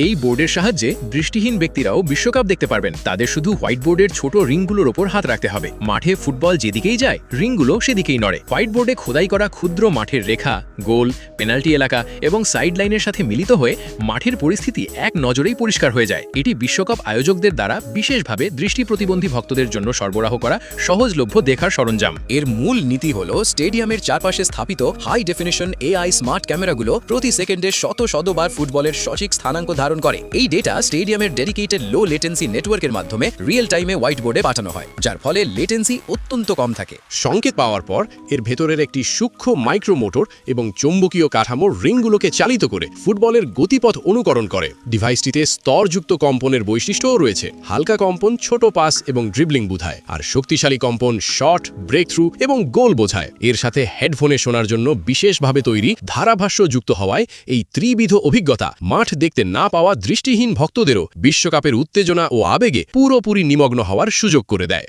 এই বোর্ডের সাহায্যে দৃষ্টিহীন ব্যক্তিরাও বিশ্বকাপ দেখতে পারবেন। তাদের শুধু হোয়াইট বোর্ডের ছোট রিংগুলোর ওপর হাত রাখতে হবে। মাঠে ফুটবল যেদিকেই যায় রিংগুলো সেদিকেই নড়ে। হোয়াইট বোর্ডে খোদাই করা ক্ষুদ্র মাঠের রেখা, গোল, পেনাল্টি এলাকা এবং সাইড লাইনের সাথে মিলিত হয়ে মাঠের পরিস্থিতি এক নজরেই পরিষ্কার হয়ে যায়। এটি বিশ্বকাপ আয়োজকদের দ্বারা বিশেষভাবে দৃষ্টি প্রতিবন্ধী ভক্তদের জন্য সরবরাহ করা সহজলভ্য দেখার সরঞ্জাম। এর মূল নীতি হল স্টেডিয়ামের চারপাশে স্থাপিত হাই ডেফিনিশন এআই স্মার্ট ক্যামেরাগুলো প্রতি সেকেন্ডে শতবার ফুটবলের সঠিক স্থানাঙ্ক ধারণ করে। এই ডেটা স্টেডিয়ামের ডেডিকেটেড লো লেটেন্সি নেটওয়ার্কের মাধ্যমে রিয়েল টাইমে হোয়াইট বোর্ডে পাঠানো হয়, যার ফলে লেটেন্সি অত্যন্ত কম থাকে। সংকেত পাওয়ার পর এর ভেতরের একটি সূক্ষ্ম মাইক্রোমোটর এবং চৌম্বকীয় কাঠামো রিংগুলোকে চালিত করে ফুটবলের গতিপথ অনুকরণ করে। ডিভাইসটিতে স্তরযুক্ত কম্পনের বৈশিষ্ট্যও রয়েছে। হালকা কম্পন ছোট পাস এবং ড্রিবলিং বোঝায়, আর শক্তিশালী কম্পন শট, ব্রেক থ্রু এবং গোল বোঝায়। এর সাথে হেডফোনে শোনার জন্য বিশেষভাবে তৈরি ধারাভাষ্য যুক্ত হওয়ায় এই ত্রিবিধ অভিজ্ঞতা মাঠ দেখতে না পাওয়া দৃষ্টিহীন ভক্তদেরও বিশ্বকাপের উত্তেজনা ও আবেগে পুরোপুরি নিমগ্ন হওয়ার সুযোগ করে দেয়।